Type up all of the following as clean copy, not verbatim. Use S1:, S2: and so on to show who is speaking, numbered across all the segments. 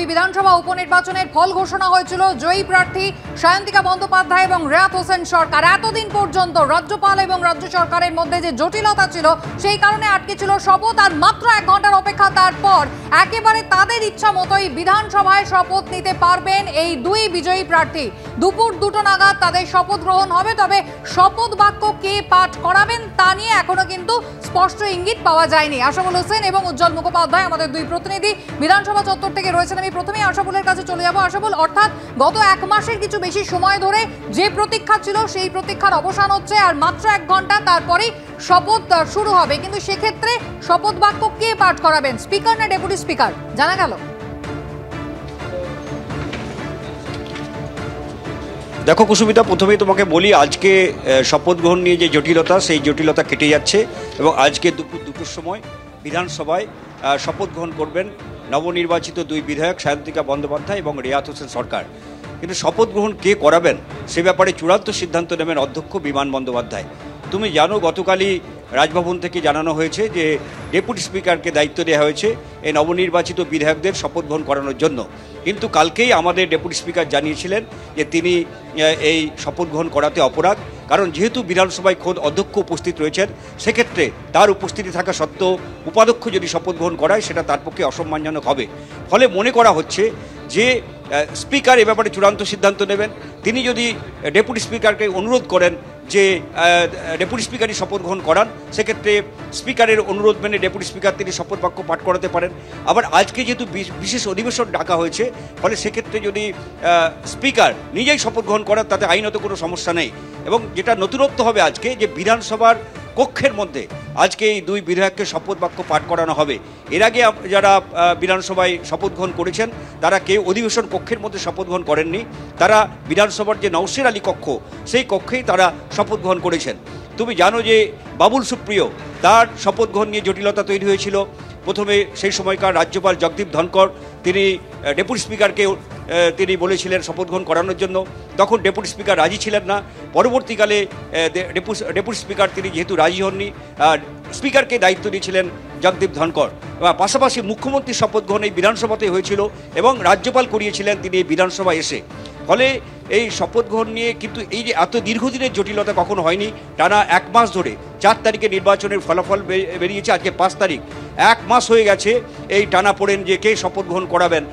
S1: বিধানসভা উপনির্বাচনের ফল ঘোষণা হয়েছিল। জয়ী প্রার্থী সায়ন্তিকা বন্দ্যোপাধ্যায় এবং রেয়াত হোসেন সরকার। এতদিন পর্যন্ত রাজ্যপাল এবং রাজ্য সরকারের মধ্যে যে জটিলতা ছিল সেই কারণে আটকে ছিল শপথ। আর মাত্র 1 ঘন্টার অপেক্ষা, তারপর একেবারে তাদের ইচ্ছা মতোই বিধানসভায় শপথ নিতে পারবেন এই দুই বিজয়ী প্রার্থী। দুপুর 2টো নাগাদ তাদের শপথ গ্রহণ হবে। তবে শপথ বাক্য কে পাঠ করাবেন তা নিয়ে এখনো কিন্তু স্পষ্ট ইঙ্গিত পাওয়া যায়নি। আশাবুল হোসেন এবং উজ্জ্বল মুখোপাধ্যায় আমাদের দুই প্রতিনিধি বিধানসভা চত্বর থেকে রয়েছেন। আমি প্রথমেই আশাবুলের কাছে চলে যাব। আশাবুল, অর্থাৎ গত 1 মাসের কিছু বেশি সময় ধরে যে প্রতীক্ষা ছিল সেই প্রতীক্ষার অবসান হচ্ছে, আর মাত্র 1 ঘন্টা তারপরেই শপথ শুরু হবে। কিন্তু সেক্ষেত্রে শপথ বাক্য কে পাঠ করাবেন, স্পিকার না ডেপুটি স্পিকার, জানা গেল?
S2: দেখো কুসুমিতা, প্রথমেই তোমাকে বলি, আজকে শপথ গ্রহণ নিয়ে যে জটিলতা, সেই জটিলতা কেটে যাচ্ছে এবং আজকে দুপুর 2টোর সময় বিধানসভায় শপথ গ্রহণ করবেন নবনির্বাচিত দুই বিধায়ক সায়ন্তিকা বন্দ্যোপাধ্যায় এবং রেয়াত হোসেন সরকার। কিন্তু শপথ গ্রহণ কে করাবেন সে ব্যাপারে চূড়ান্ত সিদ্ধান্ত নেবেন অধ্যক্ষ বিমান বন্দ্যোপাধ্যায়। তুমি জানো, গতকালই রাজভবন থেকে জানানো হয়েছে যে ডেপুটি স্পিকারকে দায়িত্ব দেওয়া হয়েছে এই নবনির্বাচিত বিধায়কদের শপথ গ্রহণ করানোর জন্য। কিন্তু কালকেই আমাদের ডেপুটি স্পিকার জানিয়েছিলেন যে তিনি এই শপথ গ্রহণ করাতে অপরাগ, কারণ যেহেতু বিধানসভায় খোদ অধ্যক্ষ উপস্থিত রয়েছেন, সেক্ষেত্রে তার উপস্থিতি থাকা সত্ত্বেও উপাধ্যক্ষ যদি শপথ গ্রহণ করায় সেটা তার পক্ষে অসম্মানজনক হবে। ফলে মনে করা হচ্ছে যে স্পিকার এ ব্যাপারে চূড়ান্ত সিদ্ধান্ত নেবেন। তিনি যদি ডেপুটি স্পিকারকে অনুরোধ করেন যে ডেপুটি স্পিকারই শপথ গ্রহণ করান, সেক্ষেত্রে স্পিকারের অনুরোধ মেনে ডেপুটি স্পিকার তিনি শপথ বাক্য পাঠ করাতে পারেন। আবার আজকে যেহেতু বিশেষ অধিবেশন ডাকা হয়েছে, ফলে সেক্ষেত্রে যদি স্পিকার নিজেই শপথ গ্রহণ করেন তাতে আইনত কোনো সমস্যা নেই। এবং যেটা নতুনত্ব হবে আজকে, যে বিধানসভার কক্ষের মধ্যে আজকে এই দুই বিধায়ককে শপথ বাক্য পাঠ করানো হবে। এর আগে যারা বিধানসভায় শপথ গ্রহণ করেছেন তারা কেউ অধিবেশন কক্ষের মধ্যে শপথ গ্রহণ করেননি, তারা বিধানসভার যে নওশের আলী কক্ষ সেই কক্ষেই তারা শপথ গ্রহণ করেছেন। তুমি জানো যে বাবুল সুপ্রিয়, তার শপথ গ্রহণ নিয়ে জটিলতা তৈরি হয়েছিল। প্রথমে সেই সময়কার রাজ্যপাল জগদীপ ধনকর তিনি ডেপুটি স্পিকারকে তিনি বলেছিলেন শপথ গ্রহণ করানোর জন্য, তখন ডেপুটি স্পিকার রাজি ছিলেন না। পরবর্তীকালে ডেপুটি স্পিকার তিনি যেহেতু রাজি হননি, স্পিকারকে দায়িত্ব দিয়েছিলেন জগদীপ ধনকর। পাশাপাশি মুখ্যমন্ত্রীর শপথ গ্রহণ এই বিধানসভাতে হয়েছিল এবং রাজ্যপাল করিয়েছিলেন তিনি এই বিধানসভায় এসে। ফলে এই শপথ গ্রহণ নিয়ে কিন্তু এই যে এত দীর্ঘদিনের জটিলতা কখনো হয়নি। টানা 1 মাস ধরে, 4 তারিখে নির্বাচনের ফলাফল বেরিয়েছে, আজকে 5 তারিখ, 1 মাস হয়ে গেছে এই টানা পড়েন যে কে শপথ গ্রহণ করাবেন।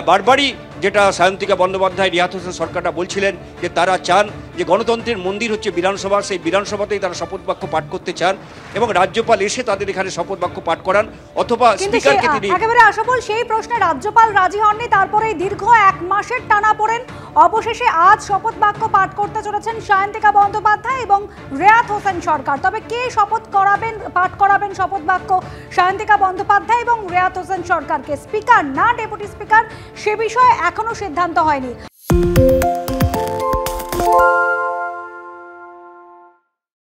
S2: বারবারই যেটা সায়ন্তিকা বন্দ্যোপাধ্যায়, রিয়াত হোসেন সরকারটা বলছিলেন যে তারা চান যে গণতন্ত্রের মন্দির হচ্ছে বিধানসভা, সেই বিধানসভাতেই তারা শপথ বাক্য পাঠ করতে চান এবং রাজ্যপাল এসে তাদের এখানে শপথ বাক্য পাঠ করান, অথবা স্পিকারকে তিনি
S3: একেবারে আশাবল সেই প্রশ্নে রাজ্যপাল রাজি হননি। তারপরে দীর্ঘ 1 মাসের টানা পড়েন অবশেষে আজ শপথ বাক্য পাঠ করতে চলেছেন সায়ন্তিকা বন্দ্যোপাধ্যায় এবং রেয়াত হোসেন সরকার। তবে কে শপথ করাবেন, পাঠ করাবেন শপথ বাক্য সায়ন্তিকা বন্দ্যোপাধ্যায় এবং রেয়াত হোসেন সরকারকে, স্পিকার না ডেপুটি স্পিকার, সে বিষয়ে এখনো সিদ্ধান্ত হয়নি।